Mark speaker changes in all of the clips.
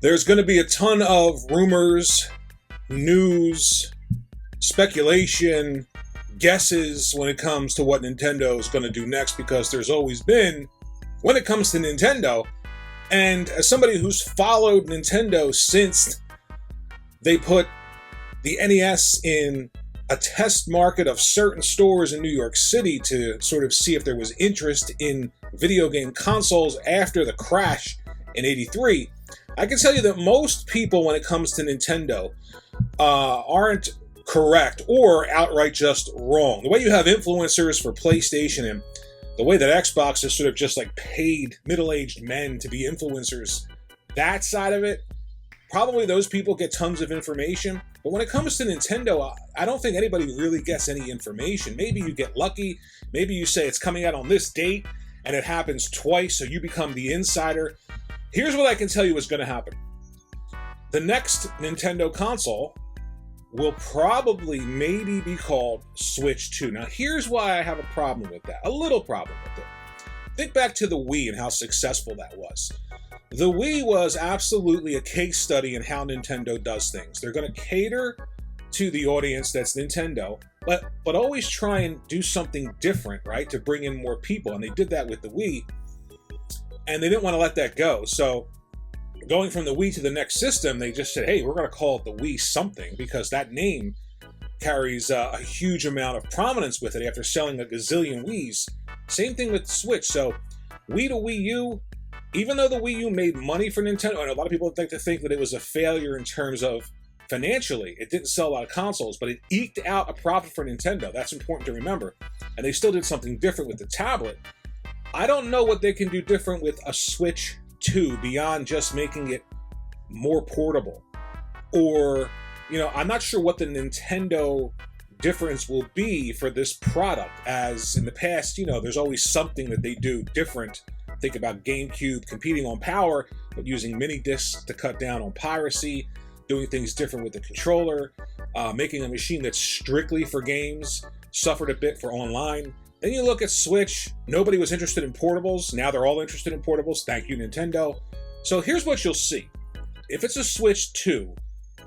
Speaker 1: There's going to be a ton of rumors, news, speculation, guesses when it comes to what Nintendo is going to do next, because there's always been when it comes to Nintendo. And as somebody who's followed Nintendo since they put the NES in a test market of certain stores in New York City to sort of see if there was interest in video game consoles after the crash in '83, I can tell you that most people, when it comes to Nintendo, aren't correct or outright just wrong. The way you have influencers for PlayStation and the way that Xbox is sort of just like paid middle-aged men to be influencers, that side of it, probably those people get tons of information. But when it comes to Nintendo, I don't think anybody really gets any information. Maybe you get lucky. Maybe you say it's coming out on this date and it happens twice, so you become the insider. Here's what I can tell you is going to happen. The next Nintendo console will probably maybe be called Switch 2. Now, here's why I have a problem with that. A little problem with it. Think back to the Wii and how successful that was. The Wii was absolutely a case study in how Nintendo does things. They're going to cater to the audience that's Nintendo, but always try and do something different, right, to bring in more people. And they did that with the Wii, and they didn't want to let that go. So going from the Wii to the next system, they just said, hey, we're going to call it the Wii something, because that name carries a huge amount of prominence with it after selling a gazillion Wiis. Same thing with the Switch. So Wii to Wii U, even though the Wii U made money for Nintendo, and a lot of people like to think that it was a failure in terms of financially, it didn't sell a lot of consoles, but it eked out a profit for Nintendo. That's important to remember. And they still did something different with the tablet. I don't know what they can do different with a Switch 2 beyond just making it more portable. Or, I'm not sure what the Nintendo difference will be for this product, as in the past, there's always something that they do different. Think about GameCube competing on power, but using mini discs to cut down on piracy, doing things different with the controller, making a machine that's strictly for games, suffered a bit for online. Then you look at Switch, nobody was interested in portables. Now they're all interested in portables. Thank you, Nintendo. So here's what you'll see. If it's a Switch 2,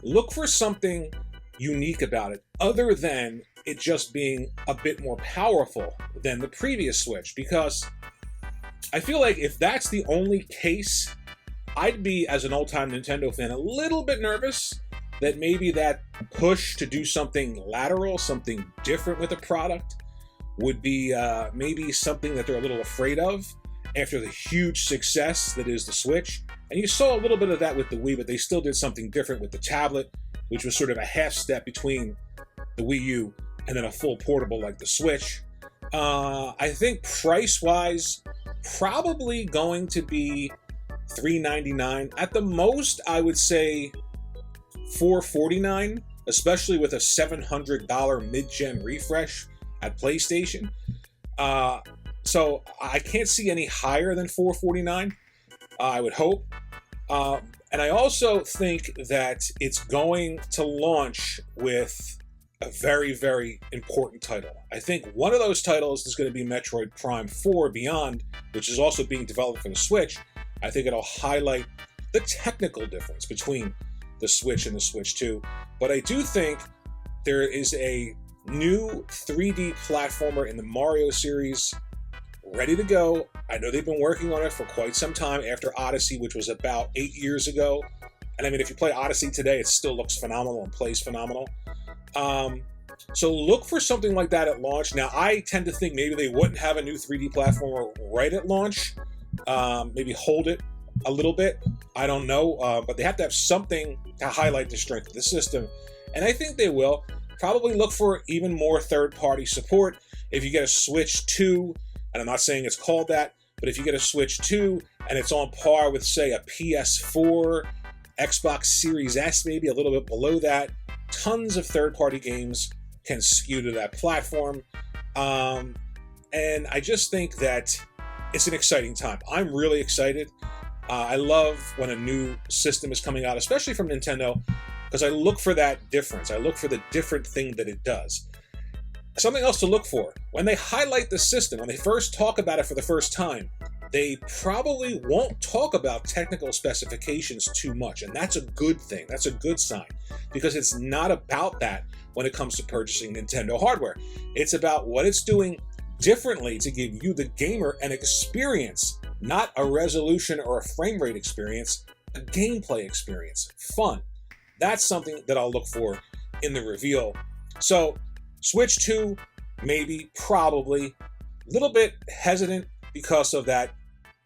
Speaker 1: look for something unique about it, other than it just being a bit more powerful than the previous Switch. Because I feel like if that's the only case, I'd be, as an old-time Nintendo fan, a little bit nervous that maybe that push to do something lateral, something different with a product, would be maybe something that they're a little afraid of after the huge success that is the Switch. And you saw a little bit of that with the Wii, but they still did something different with the tablet, which was sort of a half step between the Wii U and then a full portable like the Switch. I think price-wise, probably going to be $399. At the most, I would say $449, especially with a $700 mid-gen refresh at PlayStation. So I can't see any higher than $449, I would hope. And I also think that it's going to launch with a very, very important title. I think one of those titles is going to be Metroid Prime 4 Beyond, which is also being developed for the Switch. I think it'll highlight the technical difference between the Switch and the Switch 2. But I do think there is a new 3D platformer in the Mario series ready to go. I know they've been working on it for quite some time after Odyssey, which was about 8 years ago. And I mean, if you play Odyssey today, it still looks phenomenal and plays phenomenal. So look for something like that at launch. Now, I tend to think maybe they wouldn't have a new 3D platformer right at launch. Maybe hold it a little bit. I don't know. But they have to have something to highlight the strength of the system. And I think they will. Probably look for even more third-party support. If you get a Switch 2, and I'm not saying it's called that, but if you get a Switch 2 and it's on par with, say, a PS4, Xbox Series S, maybe a little bit below that, tons of third-party games can skew to that platform. And I just think that it's an exciting time. I'm really excited. I love when a new system is coming out, especially from Nintendo, because I look for that difference. I look for the different thing that it does. Something else to look for, when they highlight the system, when they first talk about it for the first time, they probably won't talk about technical specifications too much, and that's a good thing. That's a good sign, because it's not about that when it comes to purchasing Nintendo hardware. It's about what it's doing differently to give you, the gamer, an experience, not a resolution or a frame rate experience, a gameplay experience, fun. That's something that I'll look for in the reveal. So Switch 2, maybe, probably, a little bit hesitant because of that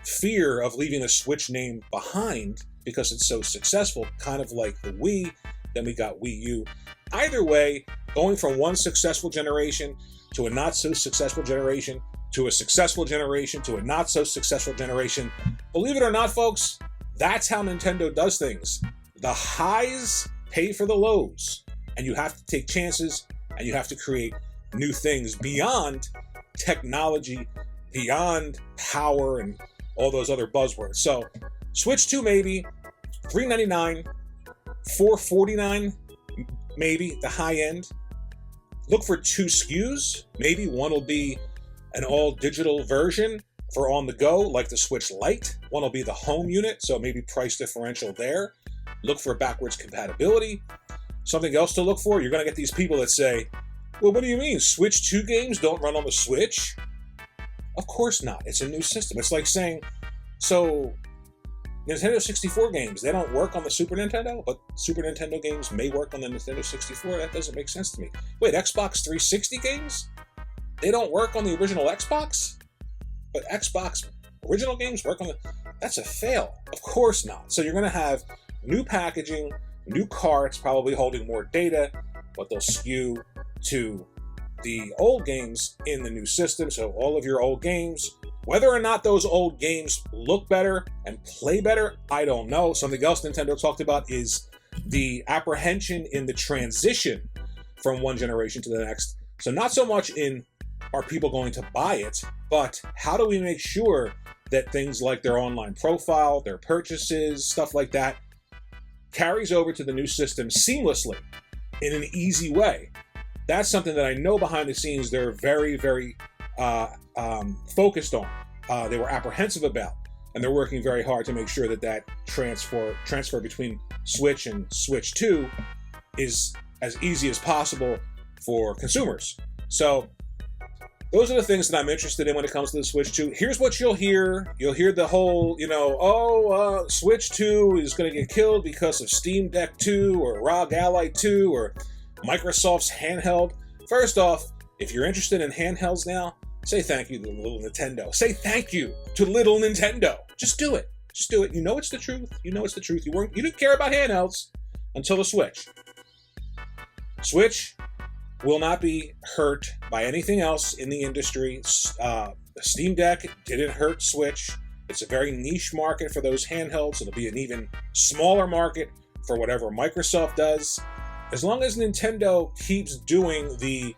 Speaker 1: fear of leaving the Switch name behind because it's so successful, kind of like the Wii. Then we got Wii U. Either way, going from one successful generation to a not so successful generation to a successful generation to a not so successful generation, believe it or not, folks, that's how Nintendo does things. The highs pay for the lows, and you have to take chances, and you have to create new things beyond technology, beyond power, and all those other buzzwords. So Switch 2 maybe, $399, $449 maybe, the high end. Look for 2 SKUs. Maybe one will be an all-digital version for on the go, like the Switch Lite. One will be the home unit, so maybe price differential there. Look for backwards compatibility. Something else to look for, you're going to get these people that say, well, what do you mean? Switch 2 games don't run on the Switch? Of course not. It's a new system. It's like saying, so Nintendo 64 games, they don't work on the Super Nintendo, but Super Nintendo games may work on the Nintendo 64? That doesn't make sense to me. Wait, Xbox 360 games? They don't work on the original Xbox? But Xbox original games work on the... That's a fail. Of course not. So you're going to have new packaging, new carts, probably holding more data, but they'll skew to the old games in the new system. So all of your old games, whether or not those old games look better and play better, I don't know. Something else Nintendo talked about is the apprehension in the transition from one generation to the next. So not so much in, are people going to buy it, but how do we make sure that things like their online profile, their purchases, stuff like that, carries over to the new system seamlessly in an easy way. That's something that I know behind the scenes they're very, very focused on. They were apprehensive about, and they're working very hard to make sure that that transfer between Switch and Switch 2 is as easy as possible for consumers. So those are the things that I'm interested in when it comes to the Switch 2. Here's what you'll hear. You'll hear the whole, Switch 2 is going to get killed because of Steam Deck 2 or ROG Ally 2 or Microsoft's handheld. First off, if you're interested in handhelds now, say thank you to little Nintendo. Say thank you to little Nintendo. Just do it. Just do it. You know it's the truth. You know it's the truth. You didn't care about handhelds until the Switch. Switch will not be hurt by anything else in the industry. The Steam Deck didn't hurt Switch. It's a very niche market for those handhelds. It'll be an even smaller market for whatever Microsoft does. As long as Nintendo keeps doing the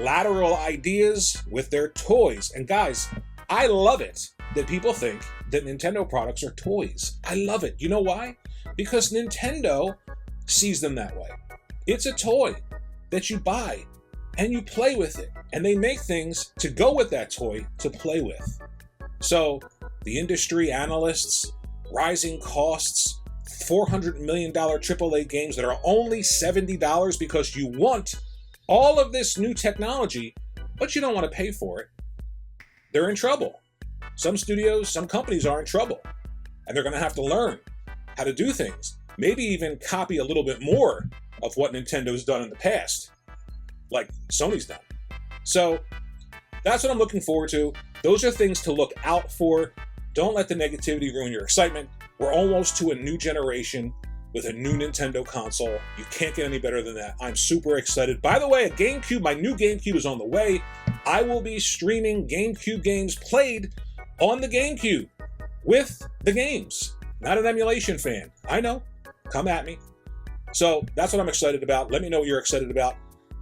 Speaker 1: lateral ideas with their toys. And guys, I love it that people think that Nintendo products are toys. I love it. You know why? Because Nintendo sees them that way. It's a toy that you buy and you play with it. And they make things to go with that toy to play with. So the industry analysts, rising costs, $400 million AAA games that are only $70 because you want all of this new technology, but you don't want to pay for it, they're in trouble. Some studios, some companies are in trouble, and they're going to have to learn how to do things. Maybe even copy a little bit more of what Nintendo's done in the past, like Sony's done. So that's what I'm looking forward to. Those are things to look out for. Don't let the negativity ruin your excitement. We're almost to a new generation with a new Nintendo console. You can't get any better than that. I'm super excited. By the way, a GameCube, my new GameCube is on the way. I will be streaming GameCube games played on the GameCube with the games. Not an emulation fan. I know. Come at me. So that's what I'm excited about. Let me know what you're excited about.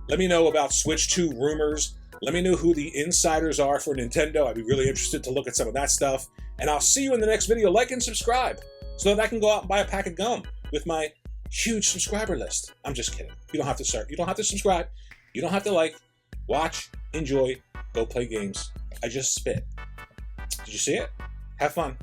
Speaker 1: Let me know about Switch 2 rumors. Let me know who the insiders are for Nintendo. I'd be really interested to look at some of that stuff. And I'll see you in the next video. Like and subscribe so that I can go out and buy a pack of gum with my huge subscriber list. I'm just kidding. You don't have to start. You don't have to subscribe. You don't have to like. Watch, enjoy, go play games. I just spit. Did you see it? Have fun.